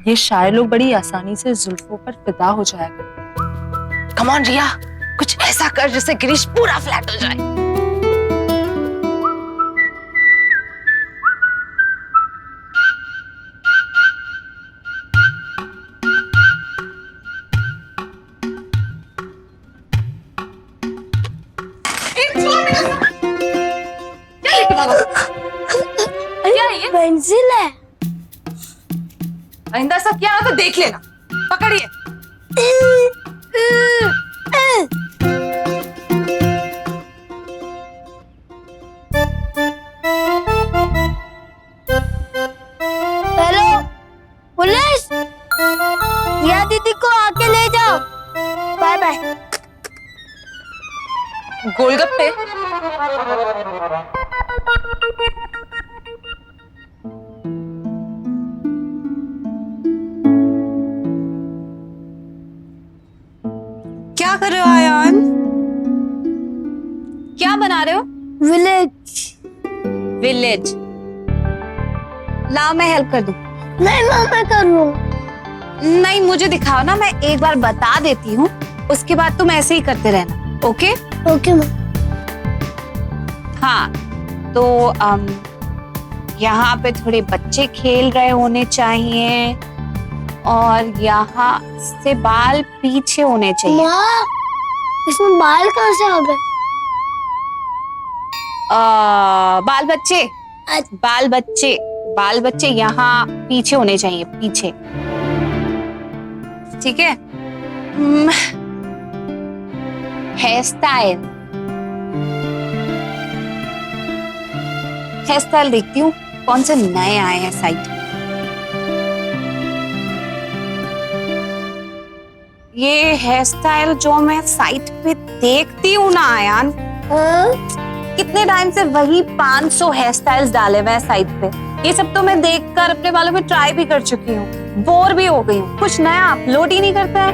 ये शायर लोग बड़ी आसानी से जुल्फों पर फिदा हो जाया करते। कम ऑन रिया, कुछ ऐसा कर जिससे गिरीश पूरा फ्लैट हो जाए। क्या ये पेंसिल है? आइंदा ऐसा किया ना तो देख लेना। पकड़िए। हेलो पुलिस, रिया दीदी को आके ले जाओ। Bye bye. गोलगप्पे। क्या कर रहे हो आयान? क्या बना रहे हो? विलेज। विलेज। लाओ मैं हेल्प कर दूं। नहीं मैं कर लूं। नहीं मुझे दिखाओ ना, मैं एक बार बता देती हूँ, उसके बाद तुम ऐसे ही करते रहना। Okay okay ma'am. हाँ तो यहाँ पे थोड़े बच्चे खेल रहे होने चाहिए और यहाँ से बाल पीछे होने चाहिए। माँ, इसमें बाल कहाँ से आ गए? बाल बच्चे यहाँ पीछे होने चाहिए, पीछे। ठीक है। हेयर स्टाइल देखती हूँ कौन से नए आए हैं साइट में। ये हेयर स्टाइल जो मैं साइट पे देखती हूँ ना आयान, कितने टाइम से वही 500 हेयर स्टाइल्स डाले हुए हैं साइट पे। ये सब तो मैं देखकर अपने बालों में ट्राई भी कर चुकी हूँ, बोर भी हो गई हूँ। कुछ नया अपलोड ही नहीं करता है।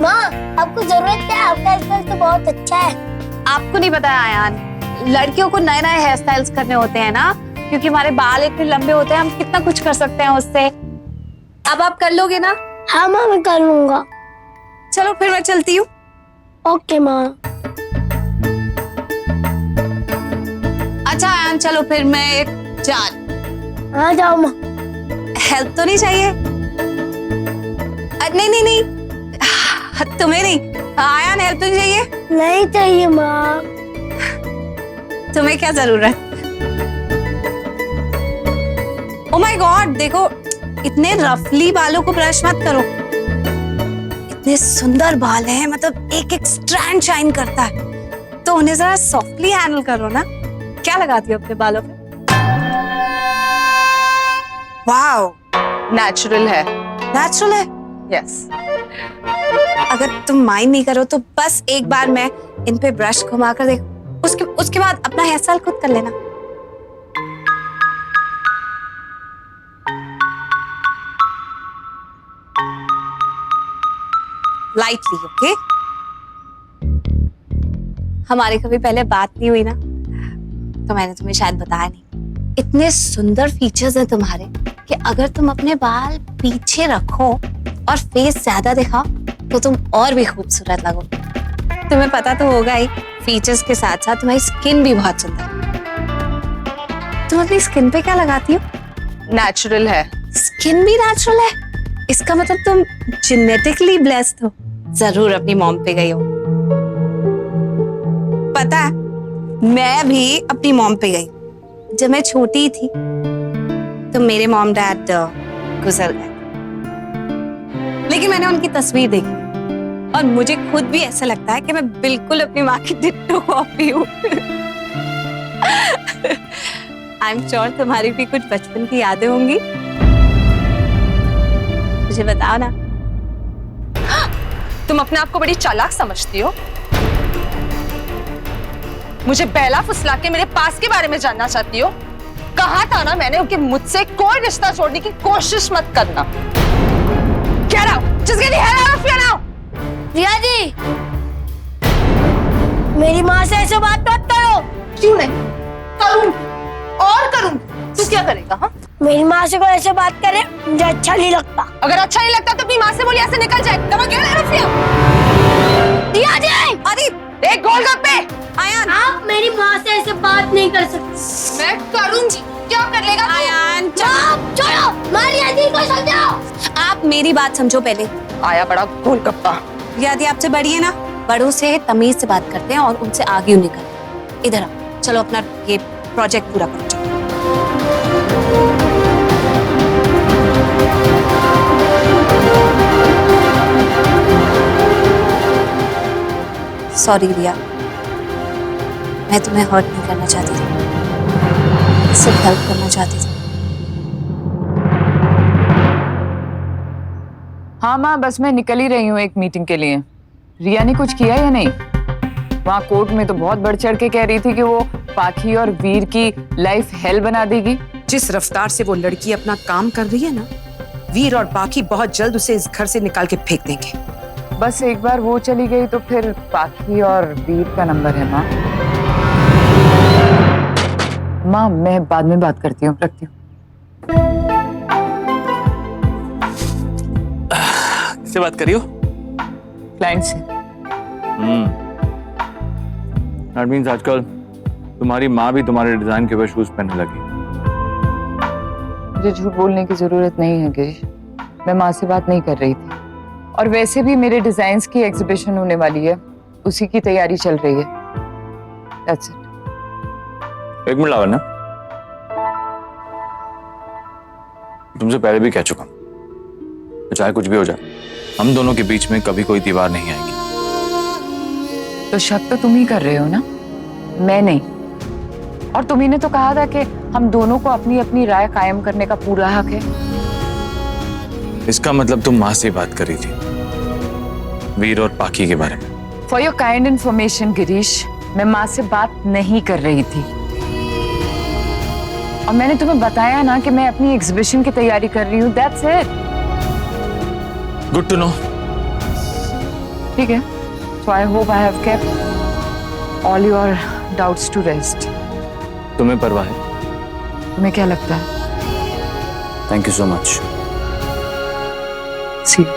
माँ, आपको जरूरत क्या है? आपका हेयर स्टाइल तो बहुत अच्छा है। आपको नहीं पता है आयान, लड़कियों को नए नए हेयर स्टाइल्स करने होते हैं ना, क्योंकि हमारे बाल इतने लंबे होते हैं, हम कितना कुछ कर सकते हैं उससे। अब आप कर लोगे ना? हाँ माँ, मैं कर लूंगा। चलो फिर मैं चलती हूँ। ओके माँ। अच्छा आयान चलो फिर मैं हाँ जाओ माँ। हेल्प तो नहीं चाहिए? नहीं तुम्हें नहीं, आयान हेल्प तो नहीं चाहिए? नहीं चाहिए माँ। तुम्हें क्या जरूरत? ओ माय गॉड, देखो इतने रफली बालों को ब्रश मत करो। इतने सुंदर बाल हैं, मतलब एक एक स्ट्रैंड शाइन करता है, तो उन्हें जरा सॉफ्टली हैंडल करो ना। क्या लगाती हो अपने बालों पे? वाओ, नेचुरल है। नेचुरल है। यस। अगर तुम माइंड नहीं करो तो बस एक बार मैं इन पे ब्रश घुमा कर देखो, उसके बाद अपना हेयर स्टाइल खुद कर लेना। Lightly, okay? हमारी कभी पहले बात नहीं हुई ना, तो मैंने तुम्हें शायद बताया नहीं। इतने सुंदर फीचर्स हैं तुम्हारे कि अगर तुम अपने बाल पीछे रखो और फेस ज्यादा दिखाओ तो तुम और भी खूबसूरत लगो। तुम्हें पता तो होगा ही, फीचर्स के साथ साथ तुम्हारी स्किन भी बहुत सुंदर है। तुम अपनी स्किन पे क्या लगाती हो? नेचुरल है। स्किन भी नेचुरल है? इसका मतलब तुम जेनेटिकली ब्लेस्ड हो। जरूर अपनी मॉम पे गई हो। पता है, मैं भी अपनी मॉम पे गई। जब मैं छोटी थी तो मेरे मॉम डैड गुजर गए, लेकिन मैंने उनकी तस्वीर देखी और मुझे खुद भी ऐसा लगता है कि मैं बिल्कुल अपनी माँ की डिट्टो कॉपी हूँ। आई एम श्योर तुम्हारी भी कुछ बचपन की यादें होंगी। मुझे बताओ ना। तुम अपने आप को बड़ी चालाक समझती हो। मुझे बहला फुसला के मेरे पास के बारे में जानना चाहती हो। कहा था ना मैंने कि मुझसे कोई रिश्ता छोड़ने की कोशिश मत करना। Get out! Just get the hell out of here now! रिया जी, मेरी माँ से ऐसे बात मत करो। क्यों नहीं? करूं और करूं। तू क्या करेगा? हाँ, मेरी माँ से कोई ऐसे बात करे मुझे अच्छा नहीं लगता। अगर अच्छा नहीं लगता तो अपनी माँ से बोलिए ऐसे निकल जाए। अरे एक गोलगप्पे। आयान, आप मेरी माँ से ऐसे बात नहीं कर सकते। मैं करूंगी। क्या कर लेगा तू? आयान छोड़ो, मारी आदमी को समझाओ। आप मेरी बात समझो पहले। आया बड़ा गोलगप्पा। यदि आपसे बड़ी है ना, बड़ों से तमीज से बात करते हैं और उनसे आगे निकल। इधर आओ, चलो अपना ये प्रोजेक्ट पूरा करो। सॉरी रिया, मैं तुम्हें हर्ट नहीं करना चाहती थी, सिर्फ हेल्प करना चाहती थी। हाँ माँ, बस मैं निकल ही रही हूँ एक मीटिंग के लिए। रिया ने कुछ किया या नहीं? वहाँ कोर्ट में तो बहुत बढ़ चढ़ के कह रही थी कि वो पाखी और वीर की लाइफ हेल बना देगी। जिस रफ्तार से वो लड़की अपना काम कर रही है ना, वीर और पाखी बहुत जल्द उसे इस घर से निकाल के फेंक देंगे। बस एक बार वो चली गई तो फिर पाखी और वीर का नंबर है माँ। माँ मैं बाद में बात करती हूँ, रखती हूँ। किससे बात करी हो? क्लाइंट से। That means आजकल तुम्हारी माँ भी तुम्हारे डिजाइन के ऊपर शूज पहनने लगी। मुझे झूठ बोलने की जरूरत नहीं है गिरीश, मैं माँ से बात नहीं कर रही थी। और वैसे भी मेरे डिजाइन्स की एग्जीबिशन होने वाली है, उसी की तैयारी चल रही है। That's it. एक मिनट लावण्या, तुमसे पहले भी कह चुका हूं, चाहे कुछ भी हो जाए, हम दोनों के बीच में कभी कोई दीवार नहीं आएगी। तो शक तो तुम ही कर रहे हो ना, मैं नहीं। और तुम्ही ने तो कहा था कि हम दोनों को अपनी अपनी राय कायम करने का पूरा हक है। इसका मतलब तुम माँ से बात कर रही थी वीर और पाखी के बारे में? For your kind information Girish, मैं माँ से बात नहीं कर रही थी। और मैंने तुम्हें बताया ना कि मैं अपनी एग्जीबिशन की तैयारी कर रही हूँ। That's it. Good to know. ठीक है, so I hope I have kept all your doubts to rest. तुम्हें परवाह है? तुम्हें क्या लगता है? Thank you so much. See you.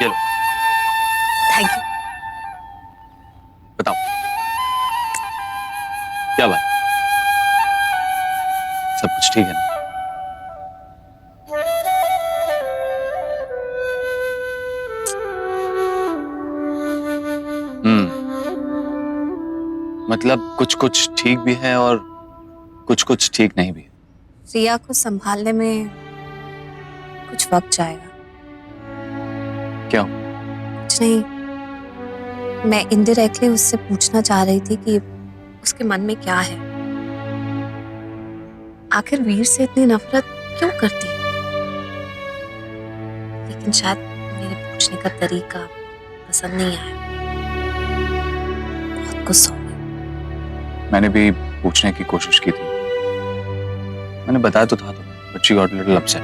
ये लो, थैंक यू। बताओ क्या बात? सब कुछ ठीक है ना? मतलब कुछ कुछ ठीक भी है और कुछ कुछ ठीक नहीं भी है। रिया को संभालने में कुछ वक्त जाएगा। क्यों? कुछ नहीं, मैं इनडायरेक्टली उससे पूछना चाह रही थी कि उसके मन में क्या है। आखिर वीर से इतनी नफरत क्यों करती है? लेकिन शायद मेरे पूछने का तरीका पसंद नहीं आया। बहुत गुस्सा हो गई। मैंने भी पूछने की कोशिश की थी, मैंने बताया तो था तुम्हें, but she got little upset.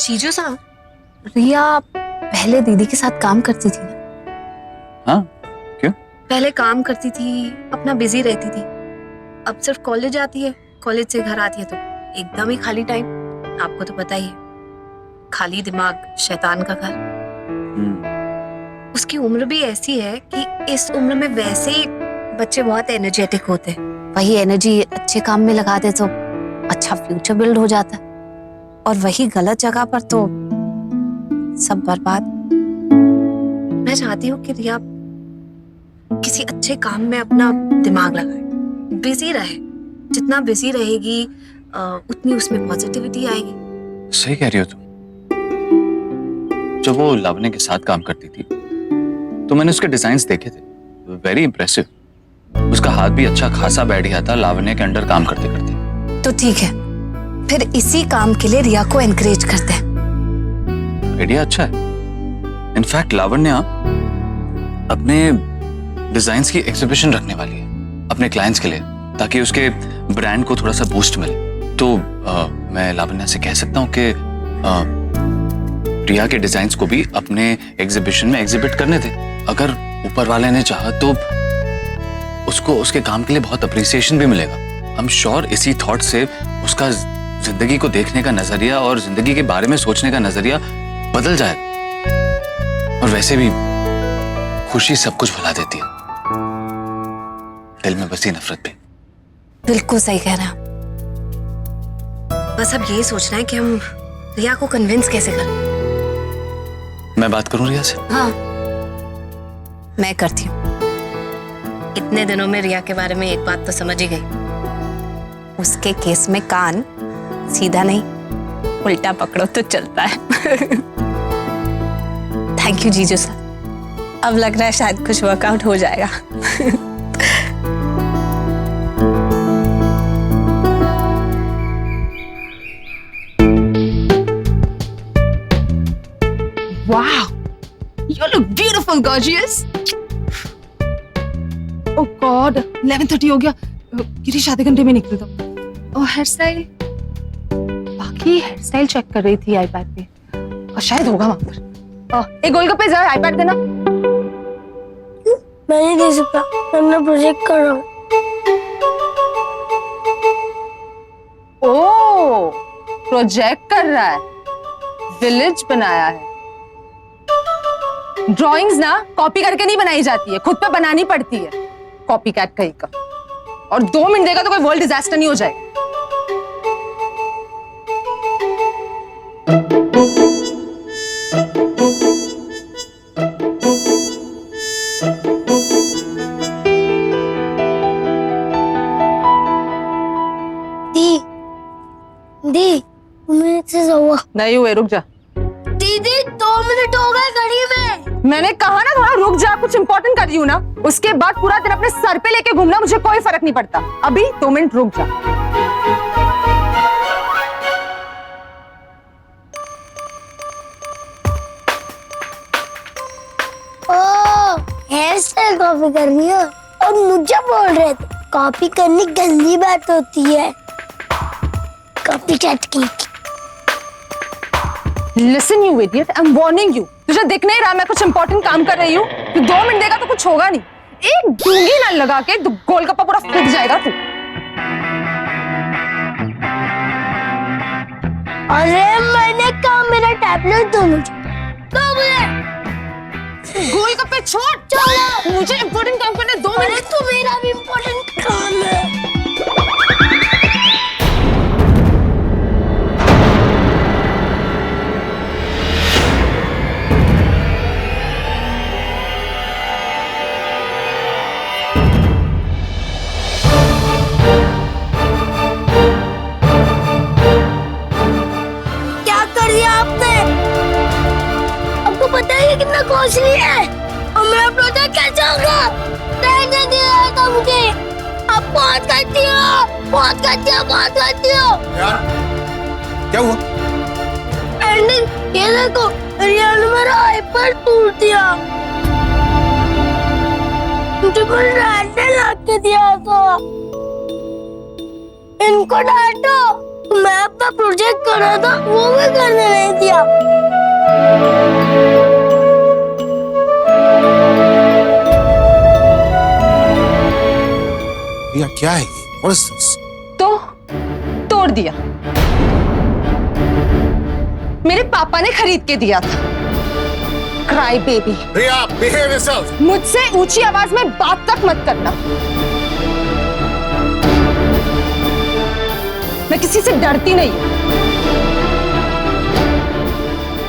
जीजू साहब, रिया पहले दीदी के साथ काम करती थी ना? हाँ, क्यों? पहले काम करती थी, अपना बिजी रहती थी। अब सिर्फ कॉलेज आती है, कॉलेज से घर आती है तो एकदम ही खाली टाइम। आपको तो पता ही है, खाली दिमाग शैतान का घर। उसकी उम्र भी ऐसी है कि इस उम्र में वैसे ही बच्चे बहुत एनर्जेटिक होते हैं। वही एनर्जी अच्छे काम में लगा दे तो अच्छा फ्यूचर बिल्ड हो जाता है, और वही गलत जगह पर तो सब बर्बाद। मैं चाहती हूँ कि रिया किसी अच्छे काम में अपना दिमाग लगाए, बिजी रहे। जितना बिजी रहेगी उतनी उसमें पॉजिटिविटी आएगी। सही कह रही हो तुम। जब वो लावण्य के साथ काम करती थी तो मैंने उसके डिजाइन्स देखे थे, वेरी इंप्रेसिव। उसका हाथ भी अच्छा खासा बैठ गया था लावण्य के अंडर काम करते करते। तो ठीक है, फिर इसी काम के लिए रिया को एनकरेज करते हैं। आइडिया अच्छा है। इनफैक्ट लावण्य अपने डिजाइन्स की एग्जीबिशन रखने वाली है। अपने क्लाइंट्स के लिए, ताकि उसके ब्रांड को थोड़ा सा बूस्ट मिले। तो मैं लावण्या से कह सकता हूँ कि रिया के डिजाइन्स को भी अपने एग्जीबिशन में एग्जिबिट करने थे। अगर ऊपर वाले ने चाहा तो उसको उसके काम के लिए बहुत अप्रिसिएशन भी मिलेगा। आई एम श्योर इसी थॉट से उसका जिंदगी को देखने का नजरिया और जिंदगी के बारे में सोचने का नजरिया बदल जाएगा। और वैसे भी खुशी सब कुछ भुला देती है, दिल में बसी नफरत भी। बिल्कुल सही कह रहा है। बस अब ये सोचना है कि हम रिया को कन्विंस कैसे करें। मैं बात करूं रिया से? हाँ, मैं करती हूँ। इतने दिनों में रिया के बारे में एक बात तो समझ ही गई, उसके केस में कान सीधा नहीं उल्टा पकड़ो तो चलता है। थैंक यू जीजू सर, अब लग रहा है शायद कुछ वर्कआउट हो जाएगा। Wow, you look beautiful, gorgeous. Oh God, 11:30 हो गया। गिरीश आधे घंटे में निकलता। और हेयर स्टाइल, बाकी हेयर स्टाइल चेक कर रही थी आईपैड पे, और शायद होगा वहां पर। एक गोलगप्पे जरा आईपैड देना। मैं नहीं दे सकता, मैं अपना प्रोजेक्ट कर रहा हूँ। ओह, प्रोजेक्ट कर रहा है, विलेज बनाया है। ड्राइंग्स ना कॉपी करके नहीं बनाई जाती है, खुद पे बनानी पड़ती है। कॉपी कैट कहीं का। और 2 मिनट देगा तो कोई वर्ल्ड डिजास्टर नहीं हो जाएगा। दी, दी, मिनट से हुआ। नहीं हुए, रुक जा। दीदी 2 मिनट हो गए घड़ी में। मैंने कहा ना थोड़ा रुक जा, कुछ इंपॉर्टेंट कर रही हूँ ना। उसके बाद पूरा दिन अपने सर पे लेके घूमना, मुझे कोई फर्क नहीं पड़ता। अभी 2 मिनट रुक जा। ओह, हेयर स्टाइल कॉपी कर रही हो और मुझे बोल रहे थे कॉपी करनी गंदी बात होती है। कॉपी कैट की। Listen you idiot, I'm warning you. तुझे दिख नहीं रहा मैं कुछ इंपॉर्टेंट काम कर रही हूँ? तू 2 मिनट देगा तो कुछ होगा नहीं। एक डूंगी ना लगा के तो गोलगप्पा पूरा फूट जाएगा तू। अरे मैंने कहा मेरा टैबलेट दो मुझे। दो मुझे। गोलगप्पे छोड़। चलो। मुझे इंपॉर्टेंट काम करने 2 अरे मिनट। तो मेरा भी इम्पोर्टेंट काम है। पता है ये कितना कॉस्टली है और मेरा प्रोजेक्ट कैसे होगा? रहने दिया था मुझे। अब बहुत करती हो, बहुत करती हो, बहुत करती हो। यार, क्या हुआ? एंडिंग ये देखो, रिया ने मेरा आईपैड तोड़ दिया। मुझे कोई रहने लाके दिया था। इनको डांटो। मैं अपना प्रोजेक्ट कर रहा था, वो भी करने नहीं दिया। रिया क्या है? What is this? तो तोड़ दिया। मेरे पापा ने खरीद के दिया था। Cry baby. Riya, behave yourself. मुझसे ऊंची आवाज में बात तक मत करना। मैं किसी से डरती नहीं हूँ।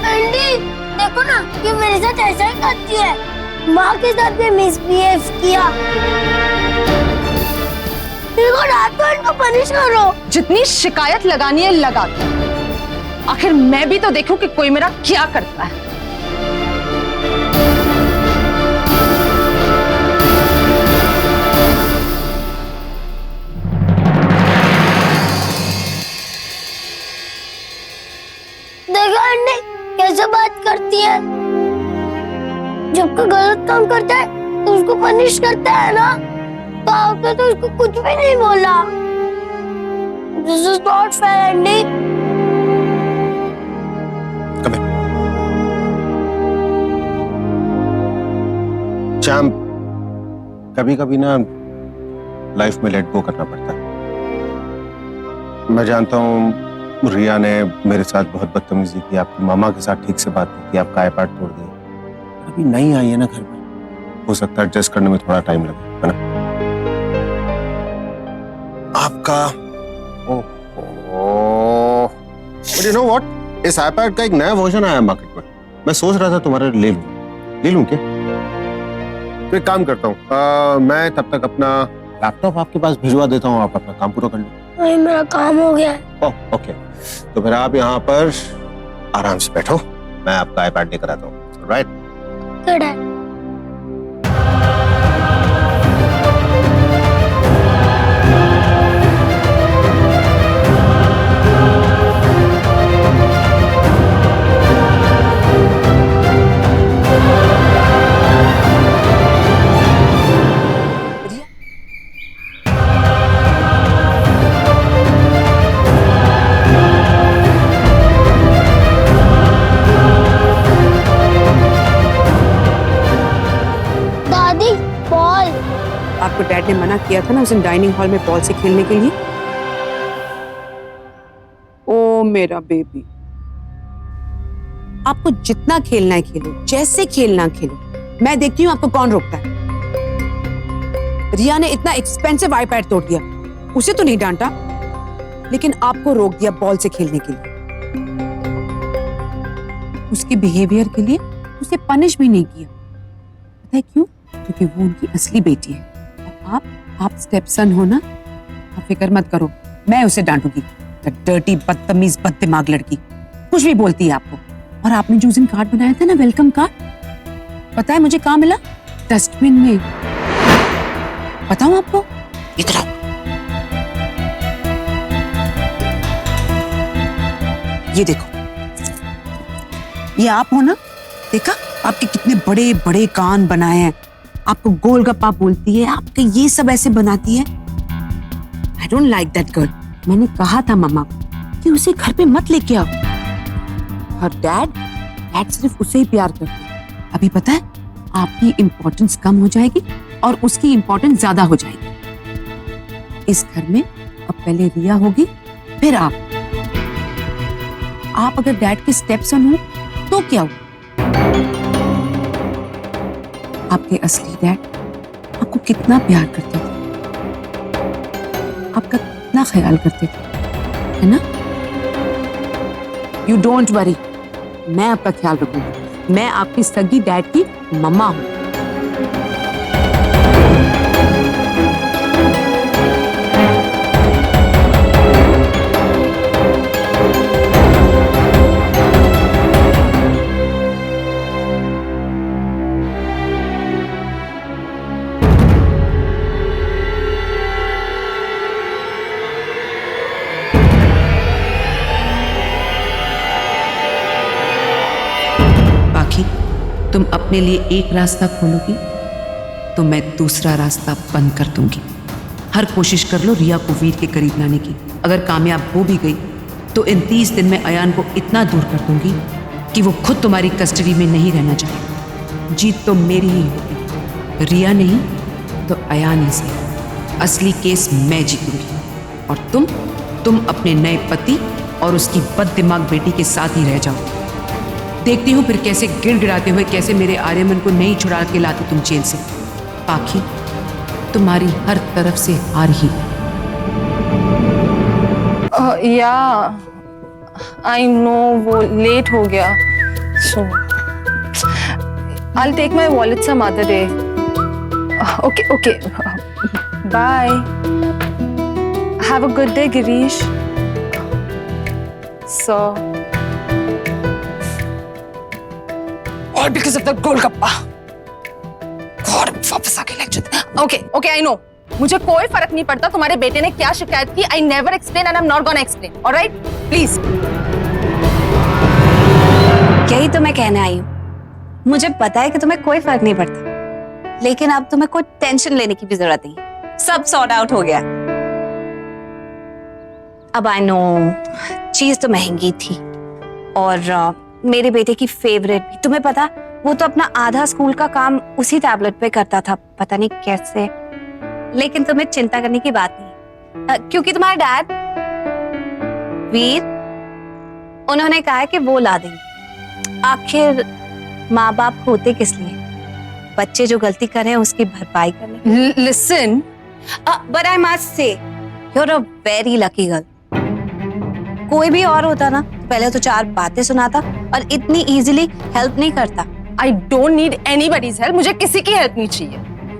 आंटी, देखो ना, ये मेरे साथ ऐसा ही करती है। माँ के साथ भी मिसबिहेव किया। इनको डांटो, इनको पनिश करो। जितनी शिकायत लगानी है लगा दो। आखिर मैं भी तो देखूं कि कोई मेरा क्या करता है। देखो आंटी कैसे बात करती है। जब कोई गलत काम करता है तो उसको पनिश करता है ना। पापा होते तो उसको कुछ भी नहीं बोला। This is not fair, Andy. Come here. Champ, कभी कभी ना लाइफ में लेट गो करना पड़ता है। मैं जानता हूँ रिया ने मेरे साथ बहुत बदतमीजी की, आपकी मामा के साथ ठीक से बात नहीं की, आपका आईपैड तोड़ दिया। अभी नई आई है ना घर में, हो सकता है एडजस्ट करने में थोड़ा टाइम लगे, है ना? आपका बट यू नो व्हाट, इस आईपैड का एक नया वर्जन आया मार्केट में। मैं सोच रहा था तुम्हारे लिए ले लूं क्या? तो एक काम करता हूँ, मैं तब तक अपना लैपटॉप आपके पास भिजवा देता हूँ, आप अपना काम पूरा कर लो। नहीं, मेरा काम हो गया है। ओह ओके, तो फिर आप यहाँ पर आराम से बैठो, मैं आपका आईपैड लेकर आता हूँ। राइट? Good day. दादी, बॉल। आपको डैड ने मना किया था ना उस दिन डाइनिंग हॉल में बॉल से खेलने के लिए। ओ मेरा बेबी, आपको जितना खेलना है खेलो, जैसे खेलना है खेलो, मैं देखती हूँ आपको कौन रोकता है। रिया ने इतना एक्सपेंसिव आईपैड तोड़ दिया, उसे तो नहीं डांटा, लेकिन आपको रोक दिया बॉल से खेलने के लिए। उसके बिहेवियर के लिए उसे पनिश भी नहीं किया। पता है क्यों? क्योंकि वो उनकी असली बेटी है। और आप स्टेपसन हो ना, आप फिक्र मत करो, मैं उसे डांटूंगी। डर्टी बदतमीज बददिमाग लड़की, कुछ भी बोलती है आपको। और आपने जो उस दिन कार्ड बनाया था ना, वेलकम कार्ड, पता है मुझे कहाँ मिला? डस्टबिन में। बताऊं आपको? इधर आओ। ये देखो, ये आप हो ना? देखा आपके कितने बड़े बड़े कान बनाए हैं, आपको गोलगप्पा बोलती है, आपके ये सब ऐसे बनाती है। I don't like that girl. मैंने कहा था मम्मा को कि उसे घर पे मत लेके आओ। और डैड सिर्फ उसे ही प्यार करते हैं। अभी पता है, आपकी इंपॉर्टेंस कम हो जाएगी और उसकी इंपॉर्टेंस ज्यादा हो जाएगी। इस घर में अब पहले रिया होगी, फिर आप। आप अगर डैड के स्टेपसन हो तो क्या हो? आपके असली डैड आपको कितना प्यार करते थे, आपका कितना ख्याल करते थे, है ना? यू डोंट वरी, मैं आपका ख्याल रखूंगी। मैं आपकी सगी डैड की मम्मा हूं। तुम अपने लिए एक रास्ता खोलोगी तो मैं दूसरा रास्ता बंद कर दूंगी। हर कोशिश कर लो रिया को वीर के करीब लाने की। अगर कामयाब हो भी गई तो इन 30 दिन में अयान को इतना दूर कर दूंगी कि वो खुद तुम्हारी कस्टडी में नहीं रहना चाहे। जीत तो मेरी ही होगी, रिया नहीं तो अयान ही से। असली केस मैं जीतूंगी और तुम अपने नए पति और उसकी बददिमाग बेटी के साथ ही रह जाओ। देखती हूँ फिर कैसे गिड़गिड़ाते हुए कैसे मेरे आर्यमन को नहीं छुड़ा के लाते तुम जेल से। पाखी, तुम्हारी हर तरफ से हार ही। या आई नो वो लेट हो गया, so I take my wallet some other day. Okay okay, bye, have a good day Girish. So all because of the golgappa. God, वापस आके lecture. Okay, okay, I know। मुझे कोई फर्क नहीं पड़ता तुम्हारे बेटे ने क्या शिकायत की। I never explain and I'm not gonna explain. All right? Please। यही तो मैं कहने आई हूँ। मुझे पता है कि तुम्हें कोई फर्क नहीं पड़ता, लेकिन अब तुम्हें कोई टेंशन लेने की भी जरूरत नहीं। सब सॉर्ट आउट हो गया। अब आई नो चीज तो महंगी थी और मेरे बेटे की फेवरेट भी। तुम्हें पता, वो तो अपना आधा स्कूल का काम उसी टैबलेट पे करता था, पता नहीं कैसे। लेकिन तुम्हें चिंता करने की बात नहीं, क्योंकि तुम्हारे डैड वीर, उन्होंने कहा है कि वो ला देंगे। आखिर माँ बाप होते किस लिए? बच्चे जो गलती करें उसकी भरपाई करने। Listen, but I must say you are a very lucky girl. कोई भी और होता ना तो पहले तो 4 बातें सुनाता और इतनी इजीली हेल्प नहीं करता। I don't need anybody's help, मुझे किसी की हेल्प नहीं चाहिए।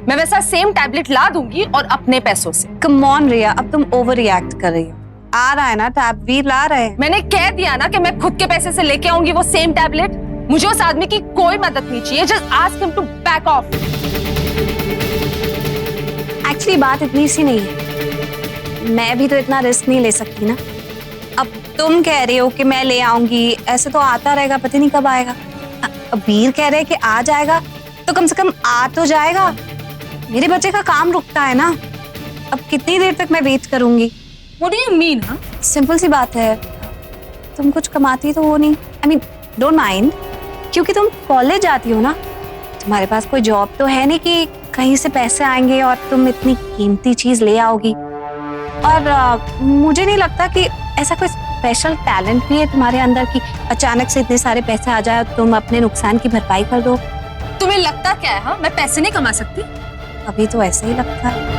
मैं वैसा सेम टैबलेट ला दूंगी और अपने पैसों से। कम ऑन रिया, अब तुम ओवर रिएक्ट कर रही हो। आ रहा है ना टैब, वीर ला रहे हैं। मैंने कह दिया ना कि मैं खुद के पैसे से लेके आऊंगी वो सेम टैबलेट। मुझे उस आदमी की कोई मदद नहीं चाहिए। Just ask him to back off. Actually बात इतनी सी नहीं है, मैं भी तो इतना रिस्क नहीं ले सकती ना। अब तुम कह रही हो कि मैं ले आऊंगी, ऐसे तो आता रहेगा, पता नहीं कब आएगा। अब वीर कह रहे हैं कि आ जाएगा, तो कम से कम आ तो जाएगा। मेरे बच्चे का काम रुकता है ना। अब कितनी देर तक मैं वेट करूंगी? What do you mean, huh? Simple सी बात है, तुम कुछ कमाती तो हो नहीं। आई मीन डोंट माइंड, क्योंकि तुम कॉलेज जाती हो ना, तुम्हारे पास कोई जॉब तो है नहीं कि कहीं से पैसे आएंगे और तुम इतनी कीमती चीज ले आओगी। और मुझे नहीं लगता कि ऐसा कोई स्पेशल टैलेंट भी है तुम्हारे अंदर कि अचानक से इतने सारे पैसे आ जाए और तुम अपने नुकसान की भरपाई कर दो। तुम्हें लगता क्या है? हाँ, मैं पैसे नहीं कमा सकती? अभी तो ऐसे ही लगता है।